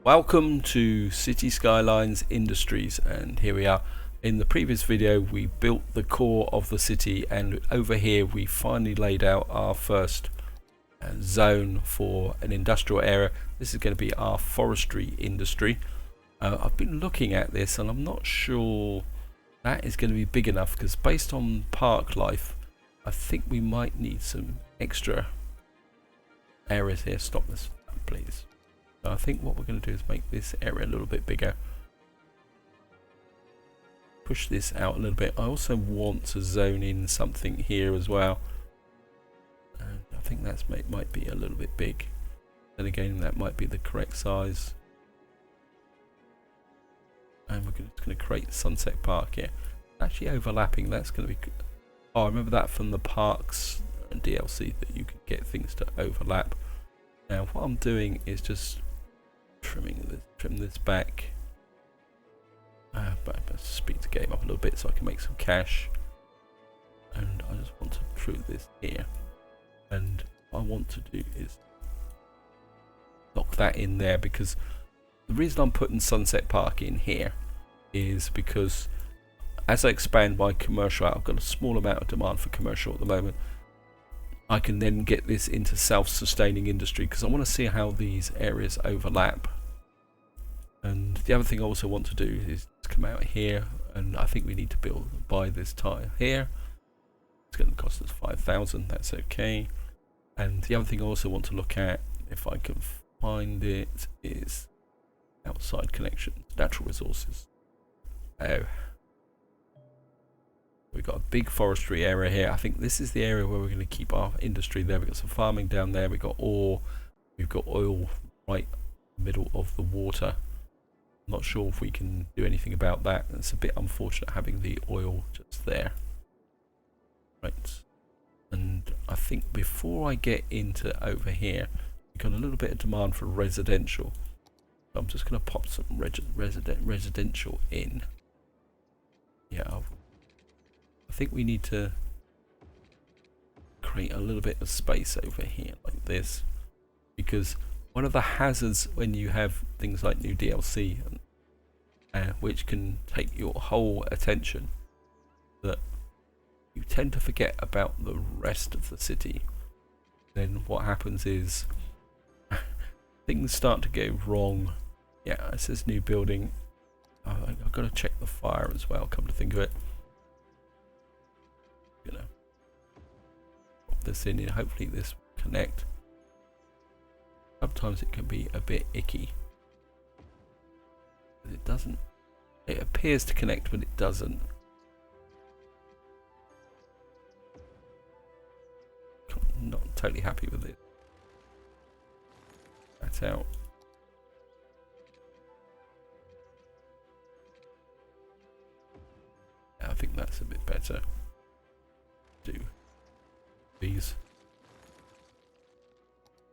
Welcome to Cities Skylines Industries, and here we are. In the previous video we built the core of the city, and over here we finally laid out our first zone for an industrial area. This is going to be our forestry industry. I've been looking at this and I'm not sure that is going to be big enough, because based on park life I think we might need some extra areas here. Stop this please. So I think what we're going to do is make this area a little bit bigger. Push this out a little bit. I also want to zone in something here as well. And I think that might be a little bit big. Then again, that might be the correct size. And we're just going to create Sunset Park here. Actually overlapping, that's going to be... Oh, I remember that from the parks and DLC, that you could get things to overlap. Now what I'm doing is just trim this back, but let's speed the game up a little bit so I can make some cash. And I just want to through this here, and what I want to do is lock that in there, because the reason I'm putting Sunset Park in here is because as I expand my commercial out, I've got a small amount of demand for commercial at the moment. I can then get this into self-sustaining industry, because I want to see how these areas overlap. And the other thing I also want to do is come out here, and I think we need to buy this tile here. It's going to cost us 5,000, that's okay. And the other thing I also want to look at, if I can find it, is outside connections, natural resources. Oh. We've got a big forestry area here. I think this is the area where we're going to keep our industry there. We've got some farming down there. We've got ore. We've got oil right middle of the water. I'm not sure if we can do anything about that. It's a bit unfortunate having the oil just there. Right. And I think before I get into over here, we've got a little bit of demand for residential. So I'm just going to pop some residential in. Yeah, I think we need to create a little bit of space over here like this, because one of the hazards when you have things like new DLC which can take your whole attention, that you tend to forget about the rest of the city. Then what happens is things start to go wrong. Yeah, it says new building. I've got to check the fire as well, come to think of it. Gonna pop this in here. Hopefully this will connect. Sometimes it can be a bit icky. It doesn't. It appears to connect, but it doesn't. Not totally happy with it. That's out. Yeah, I think that's a bit better. Do these,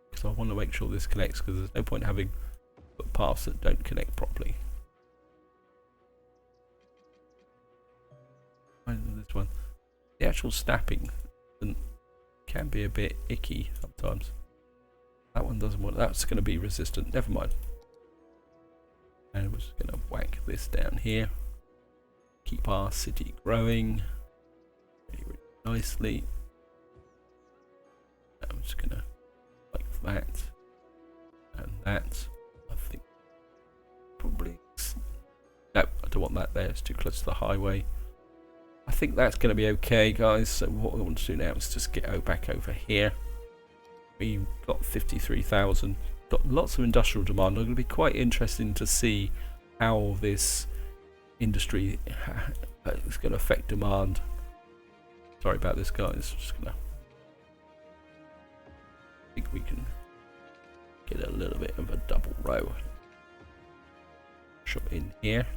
because I want to make sure this connects, because there's no point having paths that don't connect properly. This one, the actual snapping can be a bit icky sometimes. That one doesn't want. That's going to be resistant. Never mind. And we're just going to whack this down here. Keep our city growing really nicely. I'm just gonna like that and that. I think probably no, I don't want that there, it's too close to the highway. I think that's gonna be okay, guys. So what we want to do now is just get back over here. We've got 53,000, got lots of industrial demand. I'm gonna be quite interesting to see how this industry is going to affect demand. Sorry about this, guys. Just gonna think we can get a little bit of a double row shot in here.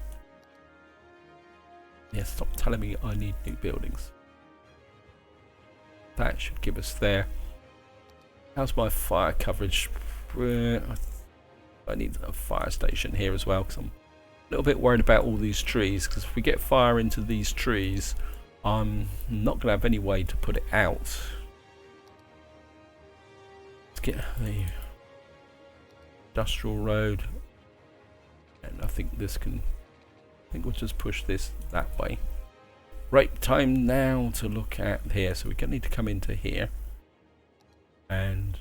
Yeah, stop telling me I need new buildings. That should give us there. How's my fire coverage? I need a fire station here as well, because I'm a little bit worried about all these trees, because if we get fire into these trees, I'm not going to have any way to put it out. Let's get the industrial road And I think this can, I think we'll just push this that way. Right, time now to look at here. So we're going to need to come into here. And,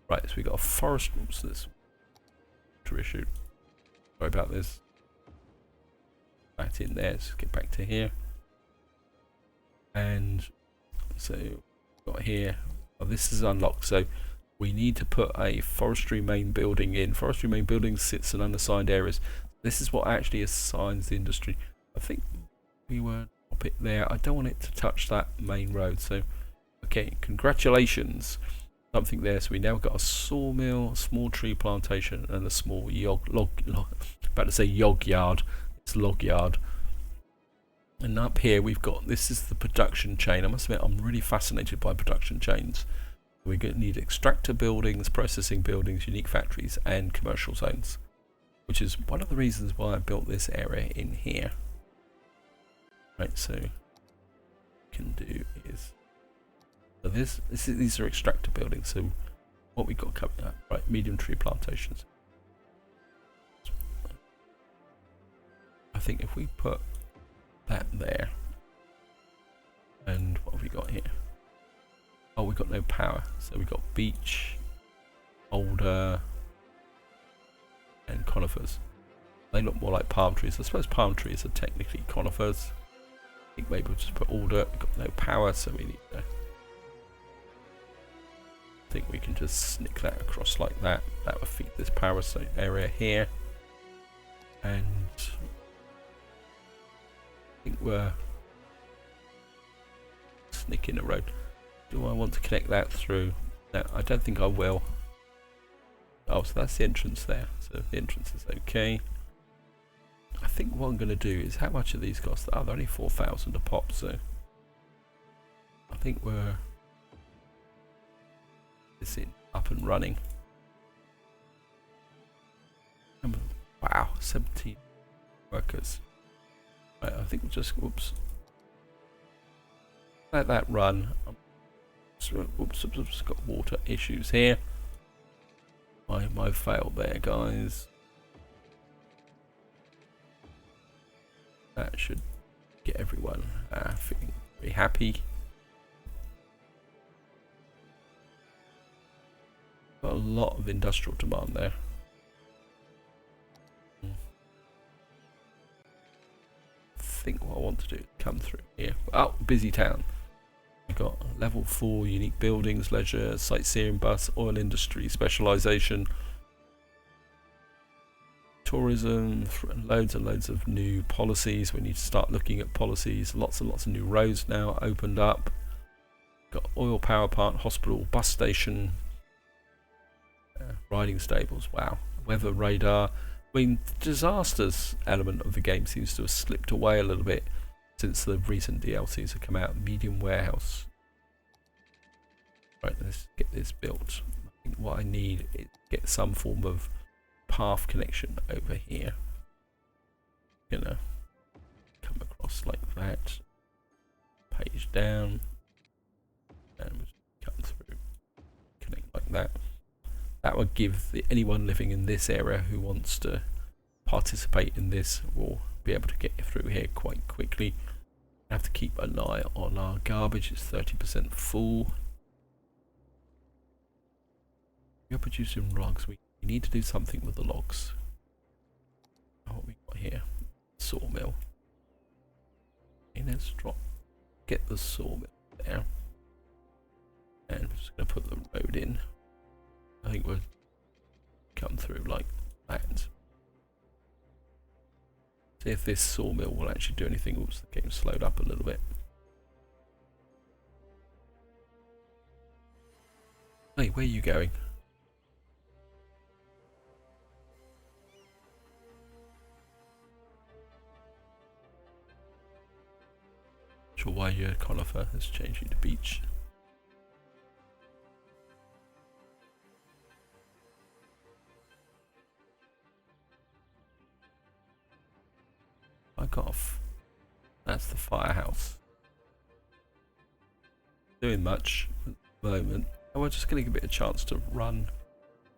right, so we got a forest, oops, this issue. Sorry about this. Back in there, let's get back to here. And so got here, oh, this is unlocked, so we need to put a forestry main building in. Forestry main building sits in unassigned areas. This is what actually assigns the industry. I think we were up it there. I don't want it to touch that main road, so okay, congratulations, something there. So we now got a sawmill, a small tree plantation, and a small about to say yog yard, it's log yard. And up here we've got, this is the production chain. I must admit I'm really fascinated by production chains. We're going to need extractor buildings, processing buildings, unique factories, and commercial zones, which is one of the reasons why I built this area in here. Right, so what we can do is, so these are extractor buildings. So what we got coming up, right? Medium tree plantations. I think if we put that there, and what have we got here? Oh, we've got no power, so we've got beech, alder, and conifers. They look more like palm trees. I suppose palm trees are technically conifers. I think maybe we'll just put alder. We've got no power, so we need to, I think we can just snick that across like that. That will feed this power area here. And I think we're snicking a road. Do I want to connect that through? No, I don't think I will. Oh, so that's the entrance there. So the entrance is okay. I think what I'm going to do is, how much are these cost? Oh, they're only 4,000 a pop, so I think we're this in up and running. Wow, 17 workers. Right, I think we'll just, whoops, let that run. Oops, got water issues here. I failed there, guys. That should get everyone feeling very happy. Got a lot of industrial demand there. I think what I want to do is come through here. Oh, busy town. We've got level 4 unique buildings, leisure, sightseeing, bus, oil industry, specialisation, tourism, loads and loads of new policies. We need to start looking at policies. Lots and lots of new roads now opened up. Got oil power plant, hospital, bus station, riding stables. Wow. Weather radar. I mean, the disasters element of the game seems to have slipped away a little bit since the recent DLCs have come out. Medium warehouse. Right, let's get this built. I think what I need is get some form of path connection over here. Gonna come across like that. Page down. And we'll just come through. Connect like that. That would give anyone living in this area who wants to participate in this will be able to get through here quite quickly. I have to keep an eye on our garbage. It's 30% full. We are producing logs. We need to do something with the logs. Oh, what we got here? Sawmill. Okay, let's get the sawmill there. And we're just going to put the road in. I think we'll come through like that. See if this sawmill will actually do anything. Oops, the game slowed up a little bit. Hey, where are you going? Not sure why your conifer has changed to beach. I got off. That's the firehouse. Doing much at the moment. And we're just going to give it a chance to run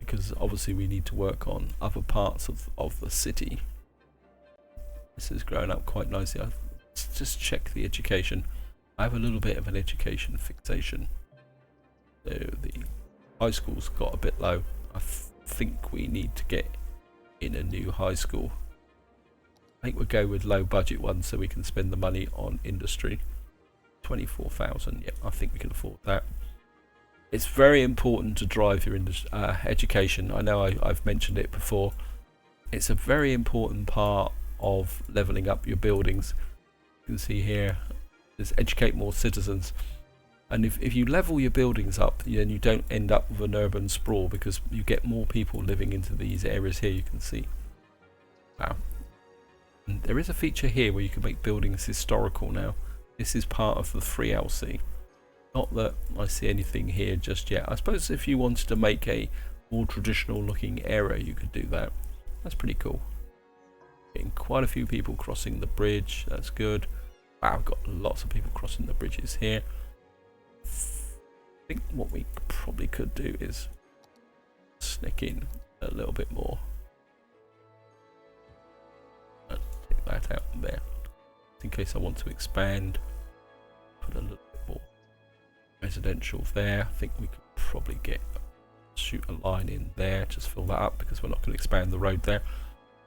because obviously we need to work on other parts of the city. This is growing up quite nicely. Let's just check the education. I have a little bit of an education fixation. So the high school's got a bit low. I think we need to get in a new high school. I think we'll go with low budget one so we can spend the money on industry. 24,000, yeah, I think we can afford that. It's very important to drive your education. I know I've mentioned it before. It's a very important part of leveling up your buildings. You can see here, there's educate more citizens. And if you level your buildings up, then you don't end up with an urban sprawl, because you get more people living into these areas here. You can see. Wow. And there is a feature here where you can make buildings historical now. This is part of the 3LC. Not that I see anything here just yet. I suppose if you wanted to make a more traditional looking area, you could do that. That's pretty cool. Getting quite a few people crossing the bridge. That's good. Wow, I've got lots of people crossing the bridges here. I think what we probably could do is sneak in a little bit more. Take that out there. In case I want to expand, put a little bit more residential there. I think we could probably shoot a line in there, just fill that up, because we're not going to expand the road there.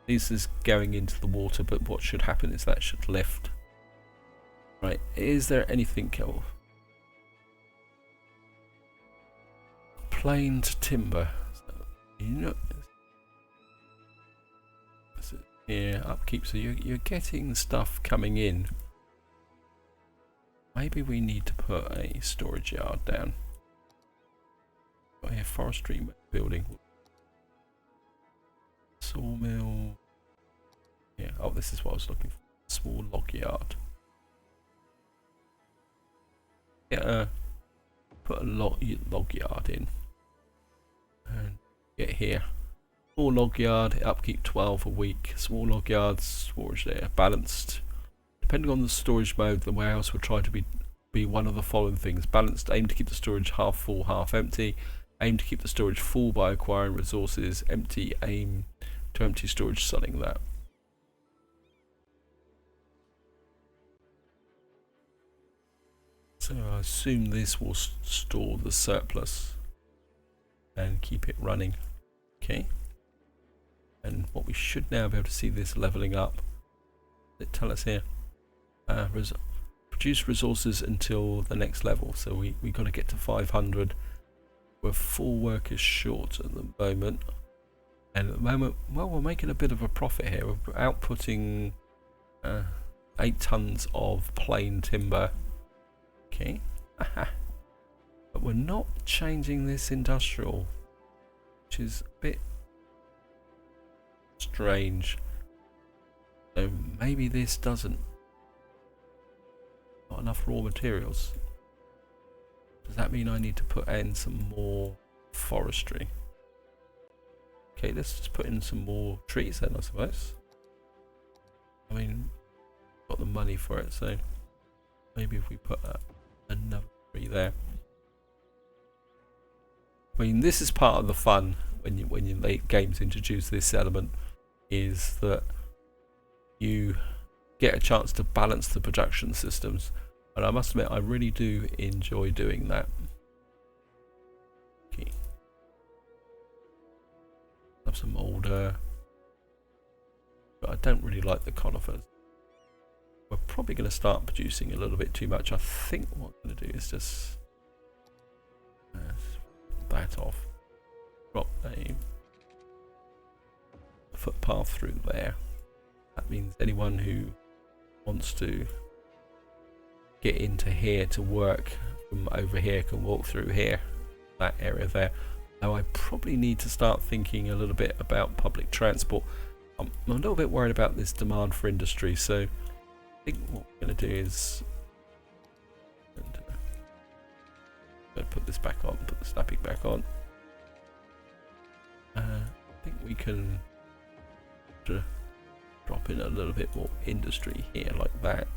This is going into the water, but what should happen is that should lift. Right, is there anything else? Planed timber. So, you know, here, upkeep. So you're getting stuff coming in. Maybe we need to put a storage yard down. Got here, forestry building. Sawmill. Yeah. Oh, this is what I was looking for. Small log yard. Yeah. Put a log yard in. And get here. Small log yard, upkeep 12 a week. Small log yards, storage there, balanced. Depending on the storage mode, the warehouse will try to be one of the following things: balanced, aim to keep the storage half full, half empty. Aim to keep the storage full by acquiring resources. Empty, aim to empty storage, selling that. So I assume this will store the surplus and keep it running. Okay. And what we should now be able to see this leveling up. It tell us here, produce resources until the next level. So we got to get to 500. We're 4 workers short at the moment, and at the moment, well, we're making a bit of a profit here. We're outputting 8 tons of plain timber. Okay, but we're not changing this industrial, which is a bit strange. So maybe this doesn't. Not enough raw materials. Does that mean I need to put in some more forestry? Okay, let's just put in some more trees then, I suppose. I mean, got the money for it, so maybe if we put another tree there. I mean, this is part of the fun when you late games introduce this element, is that you get a chance to balance the production systems, and I must admit I really do enjoy doing that. Okay. Have some older, but I don't really like the conifers. We're probably going to start producing a little bit too much. I think what I'm going to do is just that off. Drop a footpath through there. That means anyone who wants to get into here to work from over here can walk through here, that area there. Now I probably need to start thinking a little bit about public transport. I'm a little bit worried about this demand for industry, so I think what we're going to do is put this back on, put the snapping back on. I think we can drop in a little bit more industry here, like that.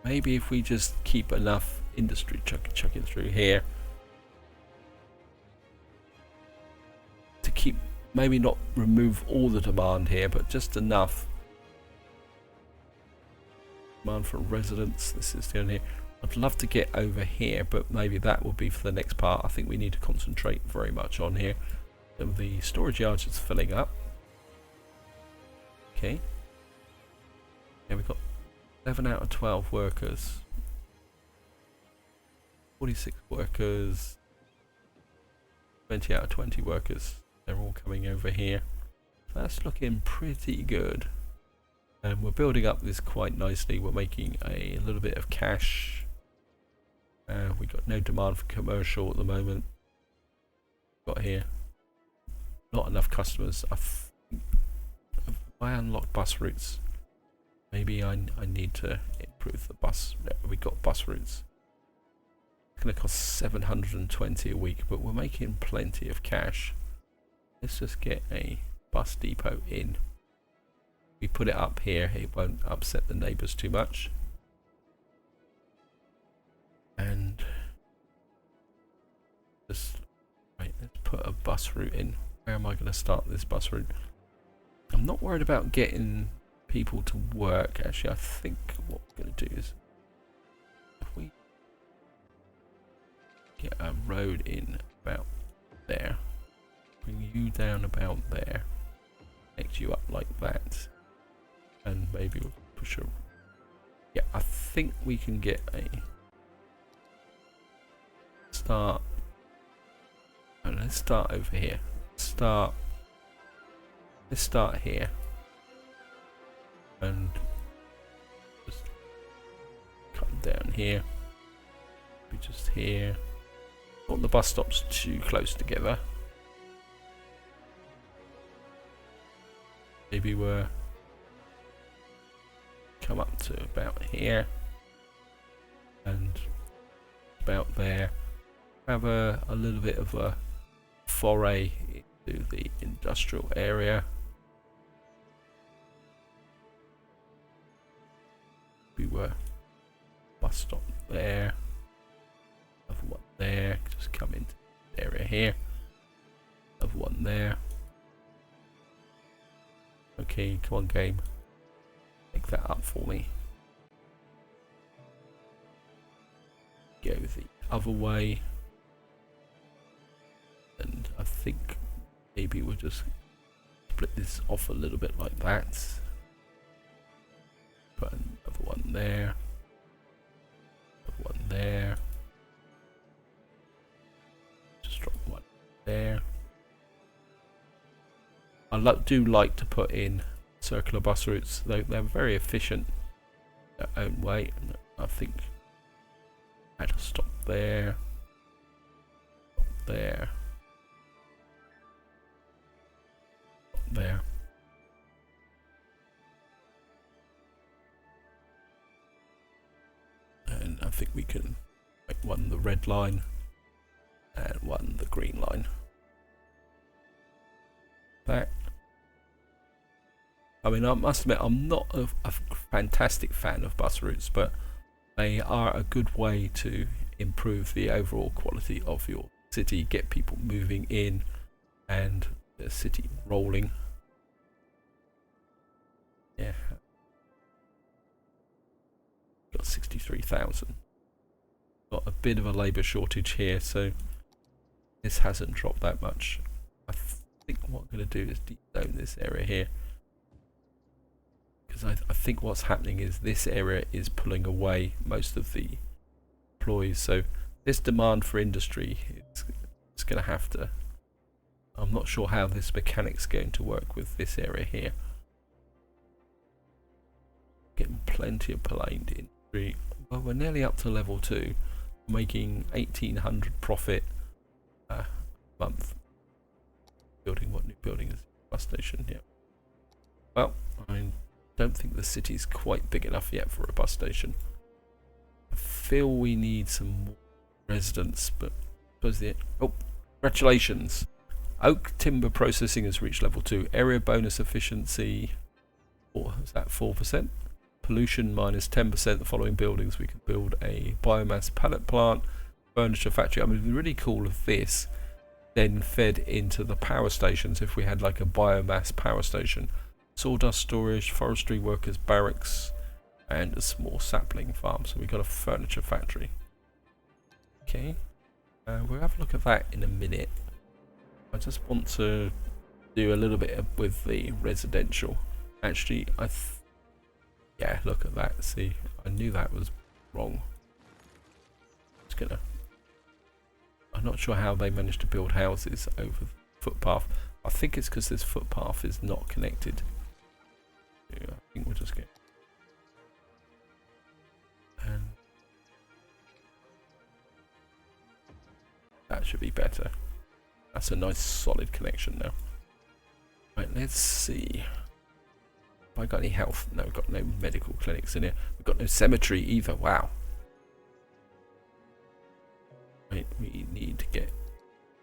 Maybe if we just keep enough industry chucking through here, maybe not remove all the demand here, but just enough. Demand for residents. This is down here. I'd love to get over here, but maybe that will be for the next part. I think we need to concentrate very much on here. So the storage yards is filling up. Okay. Yeah, we've got 11 out of 12 workers. 46 workers. 20 out of 20 workers. They're all coming over here. That's looking pretty good. And we're building up this quite nicely. We're making a little bit of cash. We got no demand for commercial at the moment. Got here. Not enough customers. Have I unlocked bus routes? Maybe I need to improve the bus. No, we got bus routes. It's going to cost 720 a week, but we're making plenty of cash. Let's just get a bus depot in. We put it up here, it won't upset the neighbours too much. And just right, let's put a bus route in. Where am I going to start this bus route? I'm not worried about getting people to work. Actually, I think what we're going to do is if we get a road in about there, bring you down about there, connect you up like that, and maybe we'll push a... Yeah, I think we can get a start. And let's start over here. Let's start here. And just come down here. Be just here. Not the bus stops too close together. Maybe we're come up to about here and about there. Have a little bit of a foray into the industrial area. We were bus stop there. Another one there. Just come into the area here. Another one there. Okay, come on game. Make that up for me. Go the other way. And I think maybe we'll just split this off a little bit like that. Put another one there. Another one there. Just drop one there. I do like to put in circular bus routes. They're very efficient in their own way. I think I had to stop there. Stop there. There. And I think we can make one the red line and one the green line. That. I mean, I must admit, I'm not a fantastic fan of bus routes, but they are a good way to improve the overall quality of your city, get people moving in, and the city rolling. Yeah. Got 63,000. Got a bit of a labour shortage here, so this hasn't dropped that much. I think what I'm going to do is de-zone this area here. Because I think what's happening is this area is pulling away most of the employees. So this demand for industry is going to have to... I'm not sure how this mechanic's going to work with this area here. Getting plenty of planned industry. Well, we're nearly up to level 2. Making 1,800 profit a month. Building what new building is? Bus station, yeah. Well, I don't think the city's quite big enough yet for a bus station. I feel we need some more residents, but I suppose the... Oh, congratulations! Oak timber processing has reached level 2. Area bonus efficiency, is that 4%? Pollution minus 10%. The following buildings we can build a biomass pallet plant, furniture factory. I mean, the really cool of this then fed into the power stations if we had like a biomass power station. Sawdust Storage, Forestry Workers Barracks, and a small sapling farm. So we got a furniture factory. Okay, we'll have a look at that in a minute. I just want to do a little bit with the residential. Actually, yeah, look at that. See, I knew that was wrong. I'm not sure how they managed to build houses over the footpath. I think it's because this footpath is not connected. I think we'll just get. And that should be better. That's a nice solid connection now. Right, let's see. Have I got any health? No, we've got no medical clinics in here. We've got no cemetery either. Wow. Right, we need to get.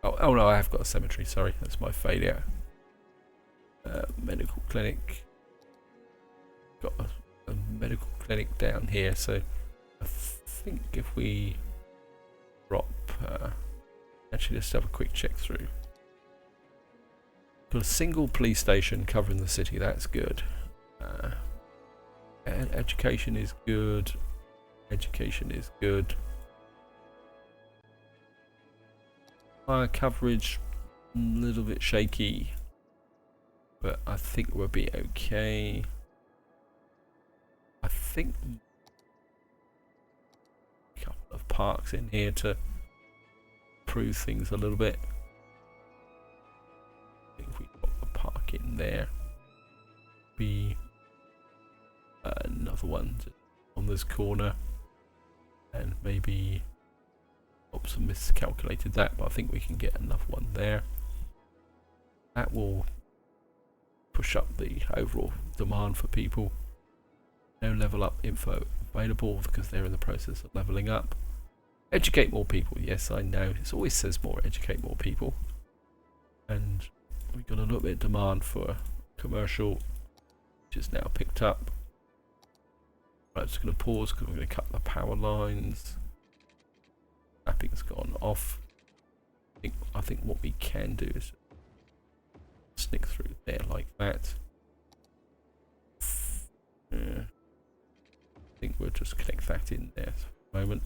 Oh no, I have got a cemetery. Sorry, that's my failure. Medical clinic. Got a medical clinic down here, so I think if we drop. Actually, let's have a quick check through. Got a single police station covering the city. That's good. Education is good. Education is good. Fire coverage, a little bit shaky, but I think we'll be okay. I think a couple of parks in here to improve things a little bit. I think if we put a park in there, be another one on this corner, and maybe. Oops, I miscalculated that, but I think we can get another one there. That will push up the overall demand for people. No level up info available because they're in the process of leveling up. Educate more people. Yes, I know. It always says more. Educate more people. And we've got a little bit of demand for commercial, which is now picked up. Right, I'm just going to pause because we're going to cut the power lines. Mapping's gone off. I think what we can do is sneak through there like that. I think we'll just connect that in there for the moment.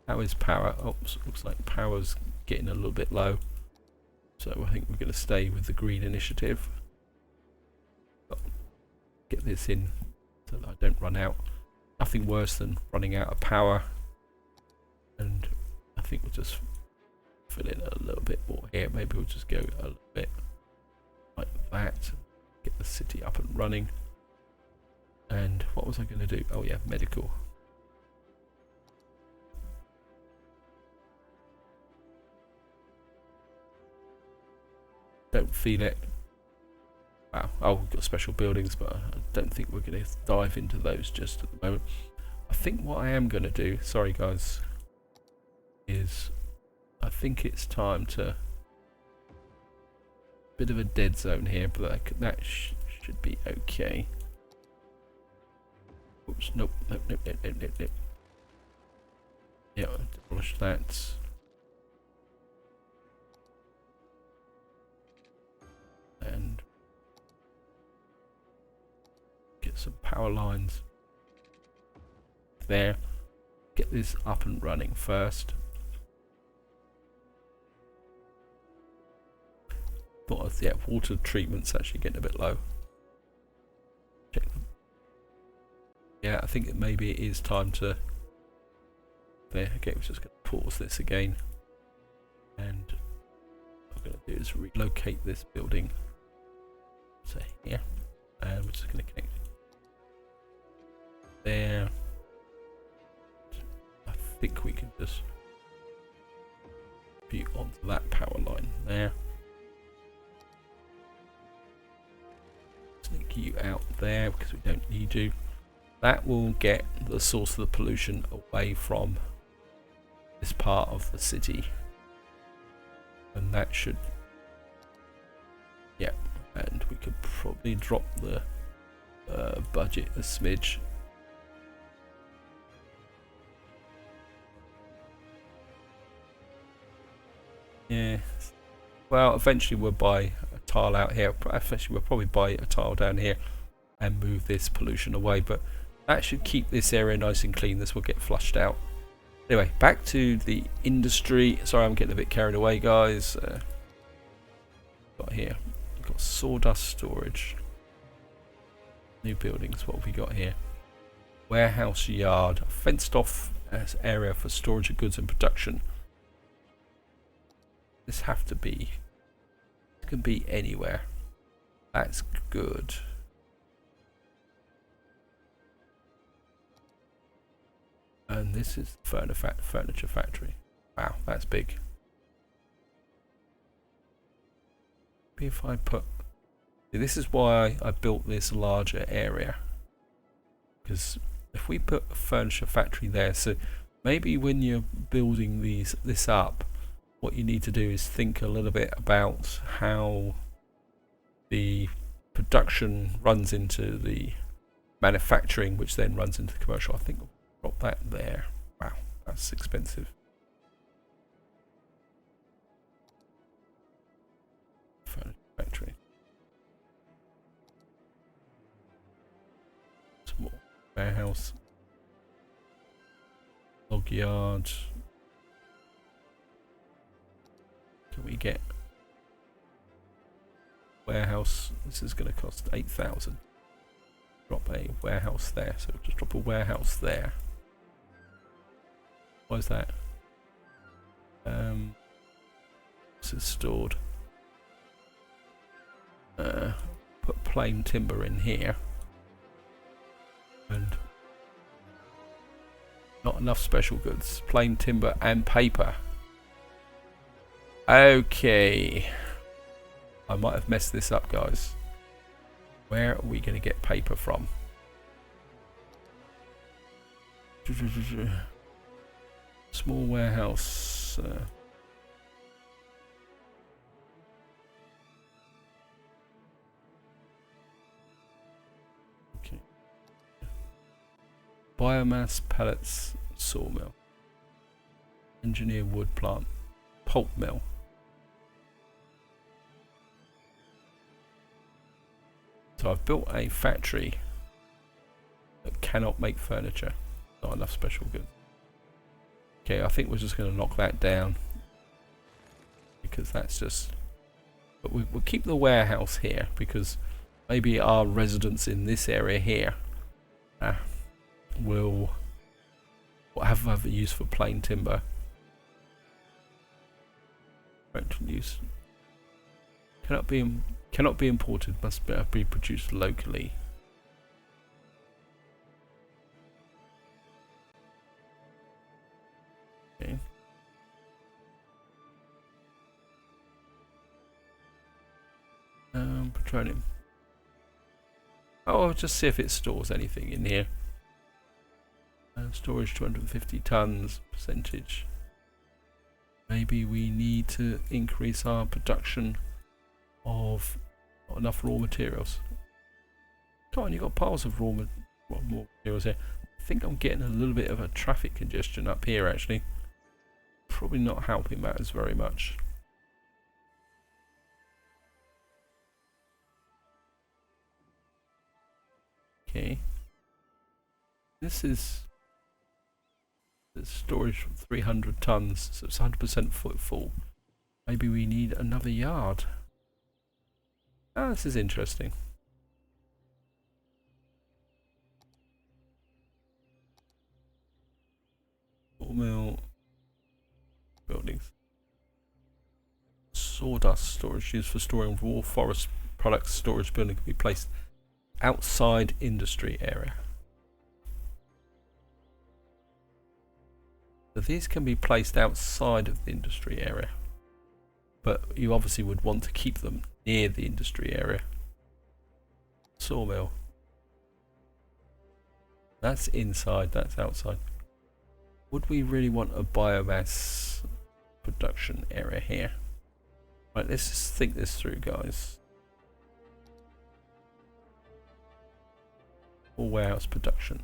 How is power? Oh, looks like power's getting a little bit low. So I think we're going to stay with the green initiative. Get this in so that I don't run out. Nothing worse than running out of power. And I think we'll just fill in a little bit more here. Maybe we'll just go a little bit like that. Get the city up and running. And what was I going to do? Oh yeah, medical. Don't feel it. Wow. Oh, we've got special buildings, but I don't think we're going to dive into those just at the moment. I think what I am going to do, sorry guys, is I think it's time to bit of a dead zone here, but that should be okay. Oops, nope. Yeah, demolish that. And get some power lines there. Get this up and running first. Thought, yeah, water treatment's actually getting a bit low. Check them. Yeah, I think maybe it is time to. There, okay, we're just going to pause this again. And what I'm going to do is relocate this building to here. And we're just going to connect it there. I think we can just view onto that power line there. Sneak you out there because we don't need you. That will get the source of the pollution away from this part of the city, and that should, yeah, and we could probably drop the budget a smidge. Yeah, Well, eventually we'll buy a tile out here. Eventually we'll probably buy a tile down here and move this pollution away, but that should keep this area nice and clean. This will get flushed out. Anyway, back to the industry. Sorry, I'm getting a bit carried away, guys. Got here. We've got Sawdust Storage. New buildings. What have we got here? Warehouse yard. Fenced off area for storage of goods and production. This have to be. It can be anywhere. That's good. And this is the furniture factory. Wow, that's big. Maybe if I put... This is why I built this larger area. Because if we put a furniture factory there, so maybe when you're building this up, what you need to do is think a little bit about how the production runs into the manufacturing, which then runs into the commercial. I think we'll drop that there. Wow, that's expensive. Furniture factory. Small warehouse. Log yard. Can we get warehouse? This is going to cost 8,000. Drop a warehouse there. So just drop a warehouse there. What is that? This is stored. Put plain timber in here. And not enough special goods. Plain timber and paper. Okay. I might have messed this up, guys. Where are we going to get paper from? Small warehouse. Okay. Biomass pellets sawmill. Engineer wood plant. Pulp mill. So I've built a factory that cannot make furniture. Not enough special goods. Okay, I think we're just going to knock that down. Because that's just... But we'll keep the warehouse here. Because maybe our residents in this area here will have a use for plain timber. Use. Cannot be imported, must be produced locally. Okay. Petroleum. Oh, I'll just see if it stores anything in here. Storage 250 tons, percentage. Maybe we need to increase our production of not enough raw materials. Come on, you've got piles of raw materials here. I think I'm getting a little bit of a traffic congestion up here actually. Probably not helping matters very much. Okay. This is the storage of 300 tons, so it's 100% full. Maybe we need another yard. Ah, this is interesting. Sawmill buildings. Sawdust storage used for storing raw forest products. Storage building can be placed outside industry area. So these can be placed outside of the industry area, but you obviously would want to keep them near the industry area. Sawmill. That's inside, that's outside. Would we really want a biomass production area here? Right, let's just think this through, guys. Or warehouse production.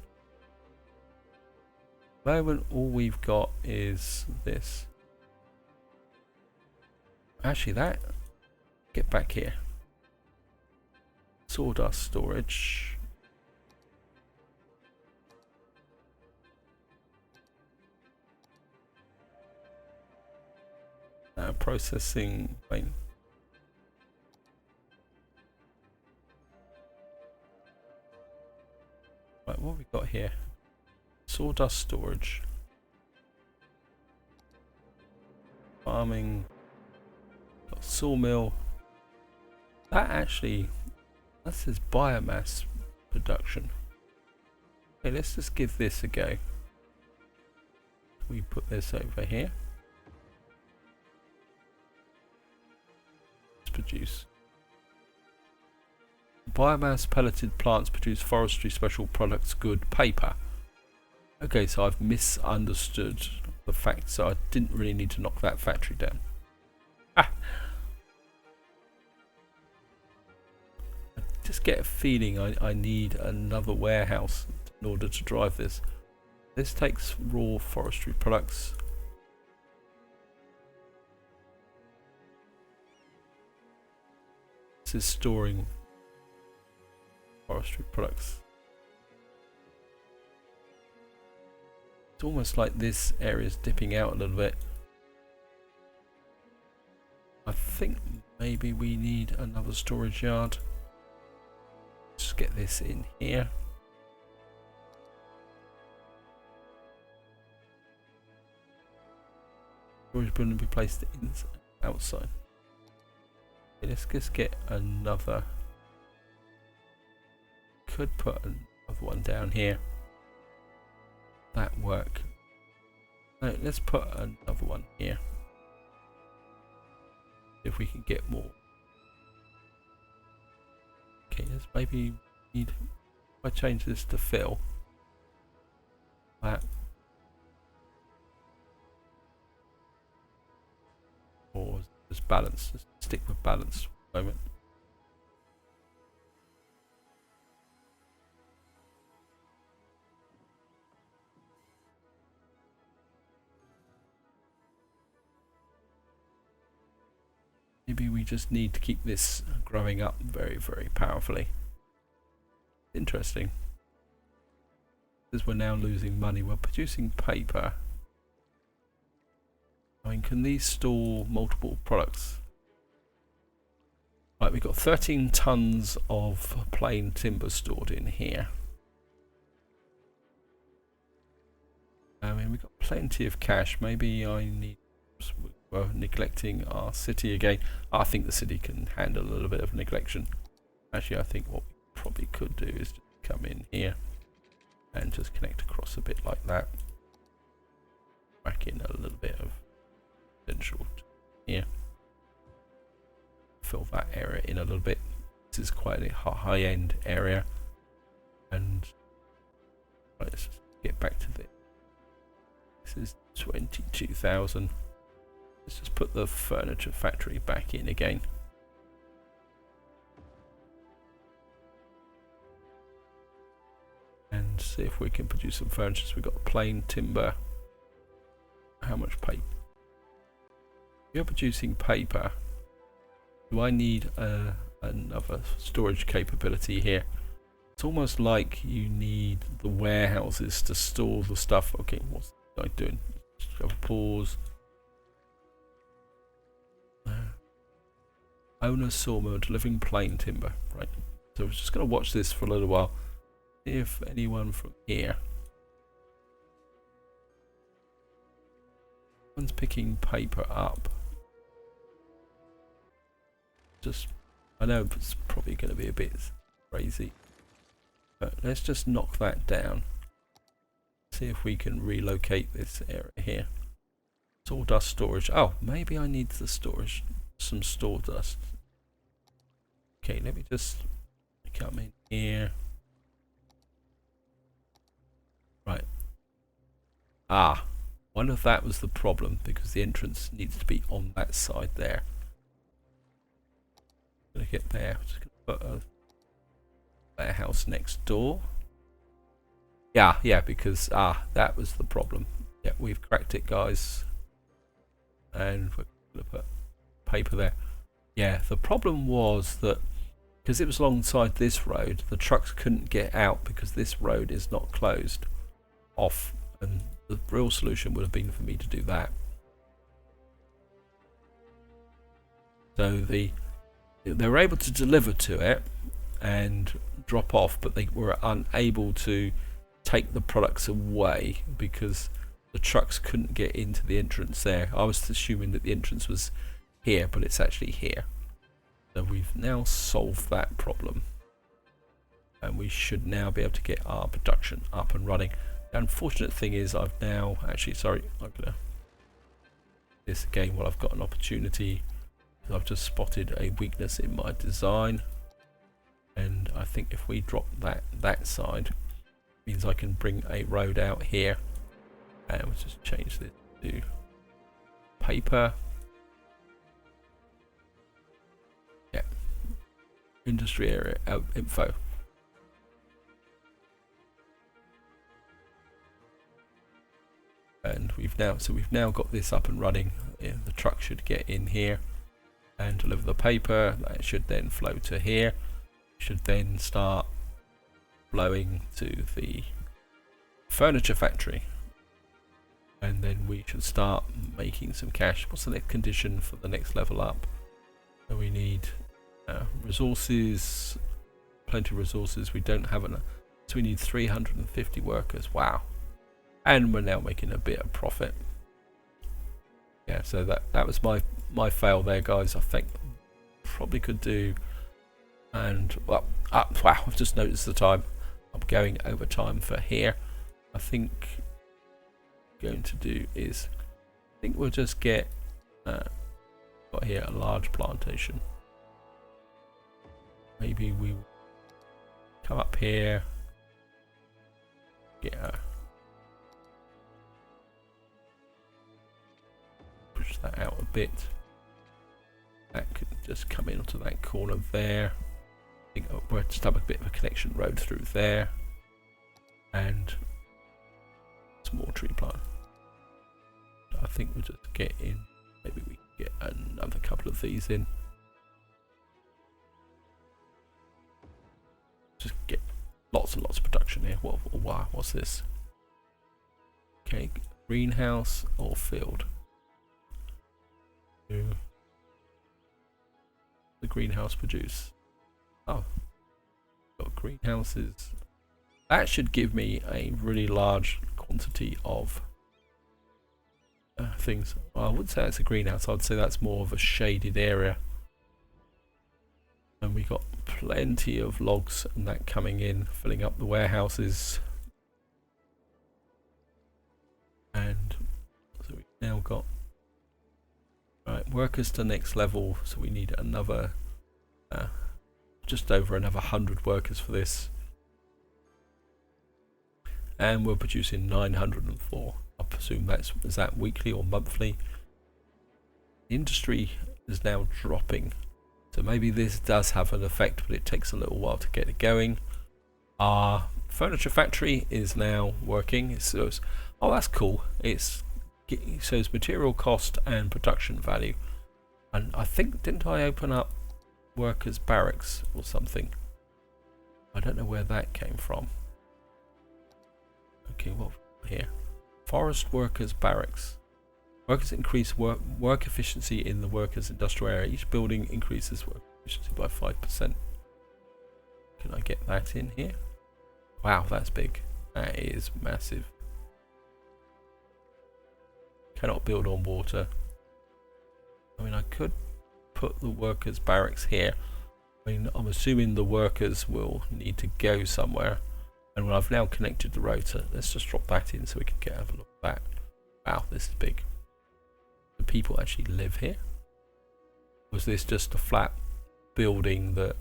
At the moment, all we've got is this. Actually, that. Get back here. Sawdust storage. Processing. Main. Right, what have we got here? Sawdust storage. Farming. Got sawmill. That says biomass production. Okay, let's just give this a go. We put this over here. Let's produce. Biomass pelleted plants produce forestry special products good paper. Okay, so I've misunderstood the fact, so I didn't really need to knock that factory down. Ah! I just get a feeling I need another warehouse in order to drive this. This takes raw forestry products. This is storing forestry products. It's almost like this area is dipping out a little bit. I think maybe we need another storage yard. Just get this in here. Storage building will be placed inside, outside. Okay, let's just get another. Could put another one down here. That work. No, let's put another one here. If we can get more. Okay, let's maybe need. If I change this to fill. That. Or just balance. Just stick with balance for a moment. Maybe we just need to keep this growing up very, very powerfully. Interesting. Because we're now losing money. We're producing paper. I mean, can these store multiple products? Right, we've got 13 tons of plain timber stored in here. I mean, we've got plenty of cash. Maybe I need... We're neglecting our city again. I think the city can handle a little bit of neglection. Actually, I think what we probably could do is just come in here and just connect across a bit like that. Back in a little bit of potential here. Fill that area in a little bit. This is quite a high-end area. And right, let's just get back to this. This is 22,000. Let's just put the furniture factory back in again. And see if we can produce some furniture. So we've got plain timber. How much paper? If you're producing paper, do I need another storage capability here? It's almost like you need the warehouses to store the stuff. Okay, what's I doing? Just have a pause. Owner sawmill delivering plain timber. Right. So we're just going to watch this for a little while. See if anyone from here. One's picking paper up. Just, I know it's probably going to be a bit crazy. But let's just knock that down. See if we can relocate this area here. Sawdust storage. Oh, maybe I need the storage. Some sawdust. Okay, let me just come in here. Right. Ah, one of that was the problem because the entrance needs to be on that side there. Gonna get there. Just gonna put a warehouse next door. Yeah, because that was the problem. Yeah, we've cracked it, guys. And we're gonna put paper there. Yeah, the problem was that because it was alongside this road, the trucks couldn't get out because this road is not closed off, and the real solution would have been for me to do that. So they were able to deliver to it and drop off, but they were unable to take the products away because the trucks couldn't get into the entrance there. I was assuming that the entrance was here, but it's actually here. So we've now solved that problem, and we should now be able to get our production up and running. The unfortunate thing is I've now actually, sorry, I'm gonna do this again while I've got an opportunity. I've just spotted a weakness in my design, and I think if we drop that side, it means I can bring a road out here, and we'll just change this to paper. Yeah, industry area info. And we've now got this up and running. Yeah, the truck should get in here and deliver the paper. That should then flow to here. Should then start flowing to the furniture factory, and then we should start making some cash. What's the next condition for the next level up? So we need resources, plenty of resources. We don't have enough, so we need 350 workers. Wow. And we're now making a bit of profit. Yeah, so that was my fail there, guys. I think probably could do, and well, wow, I've just noticed the time. I'm going over time for here. I think what I'm going to do is, I think we'll just get got here a large plantation. Maybe we will come up here, get a push that out a bit. That could just come into that corner there. I think we'll just have a bit of a connection road through there, and small tree plant. I think we'll just get in. Maybe we can get another couple of these in. Just get lots and lots of production here. Wow, what's this? Okay, greenhouse or field? The greenhouse produce. Oh, got greenhouses. That should give me a really large quantity of things. Well, I wouldn't say it's a greenhouse. I'd say that's more of a shaded area. And we got plenty of logs and that coming in, filling up the warehouses. And so we've now got workers to next level, so we need another just over another 100 workers for this, and we're producing 904. I presume is that weekly or monthly. Industry is now dropping, so maybe this does have an effect, but it takes a little while to get it going. Our furniture factory is now working, so oh, that's cool. It shows material cost and production value, and I think, didn't I open up workers barracks or something? I don't know where that came from. Okay, well, here, forest workers barracks. Workers increase work efficiency in the workers industrial area. Each building increases work efficiency by 5%. Can I get that in here? Wow, that's big. That is massive. Cannot build on water. I mean, I could put the workers barracks here. I mean, I'm assuming the workers will need to go somewhere, and when I've now connected the rotor, let's just drop that in so we can get a look at that. Wow, this is big. Do people actually live here? Was this just a flat building that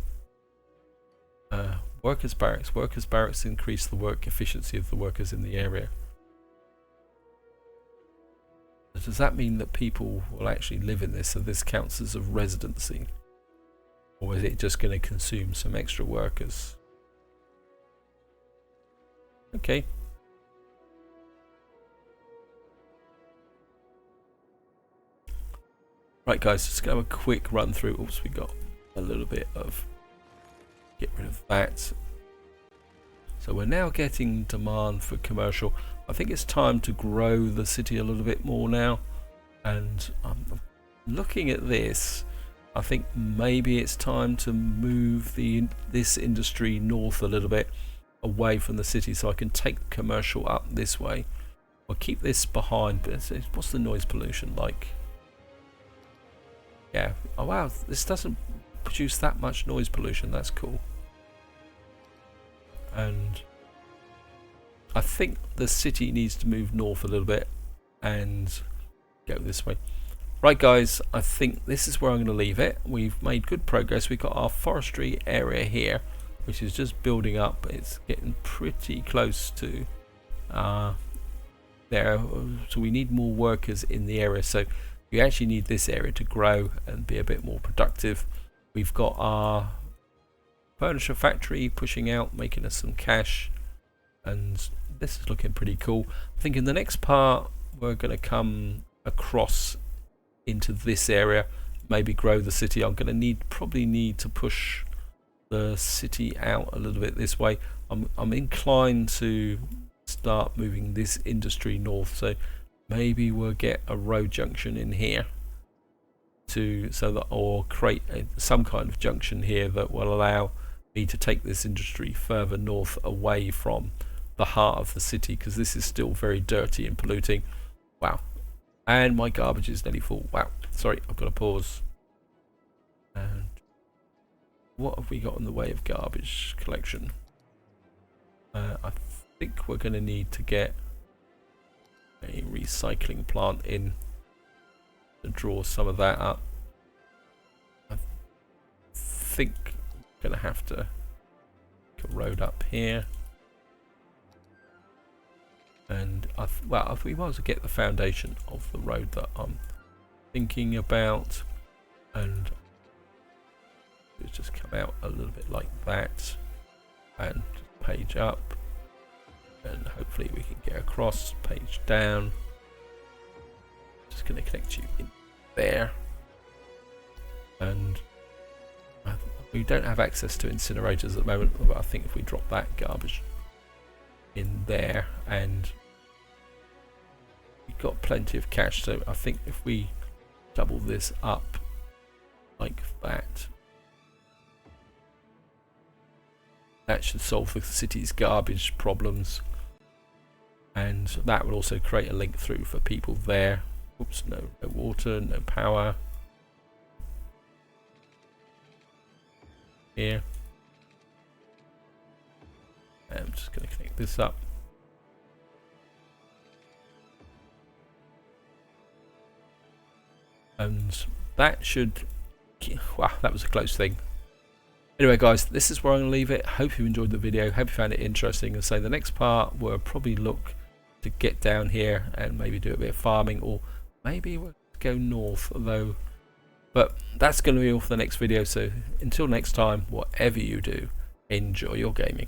workers barracks? Workers barracks increase the work efficiency of the workers in the area. Does that mean that people will actually live in this, so this counts as a residency? Or is it just going to consume some extra workers? Okay. Right guys, just gonna have a quick run through. Oops, we got a little bit of, get rid of that. So we're now getting demand for commercial. I think it's time to grow the city a little bit more now, and I'm looking at this. I think maybe it's time to move this industry north a little bit away from the city so I can take commercial up this way. I'll keep this behind, but what's the noise pollution like? Yeah, oh wow, this doesn't produce that much noise pollution, that's cool. And I think the city needs to move north a little bit and go this way. Right guys, I think this is where I'm going to leave it. We've made good progress. We've got our forestry area here, which is just building up. It's getting pretty close to there, so we need more workers in the area. So we actually need this area to grow and be a bit more productive. We've got our furniture factory pushing out, making us some cash, and this is looking pretty cool. I think in the next part we're going to come across into this area, maybe grow the city. I'm going to probably need to push the city out a little bit this way. I'm inclined to start moving this industry north, so maybe we'll get a road junction in here or create some kind of junction here that will allow me to take this industry further north away from the heart of the city, because this is still very dirty and polluting. Wow. And my garbage is nearly full. Wow. Sorry, I've got to pause. And what have we got in the way of garbage collection? I think we're going to need to get a recycling plant in to draw some of that up. I think I'm going to have to make a road up here. And well, if we want to get the foundation of the road that I'm thinking about, and it's just come out a little bit like that, and page up, and hopefully we can get across, page down. Just going to connect you in there, and we don't have access to incinerators at the moment, but I think if we drop that garbage in there, and we've got plenty of cash, so I think if we double this up like that, that should solve the city's garbage problems, and that will also create a link through for people there. Oops, no water, no power here. I'm just going to connect this up. And that should, wow, that was a close thing. Anyway guys, this is where I'm going to leave it. Hope you enjoyed the video, hope you found it interesting, and so the next part we'll probably look to get down here and maybe do a bit of farming, or maybe we'll go north, although, but that's going to be all for the next video. So until next time, whatever you do, enjoy your gaming.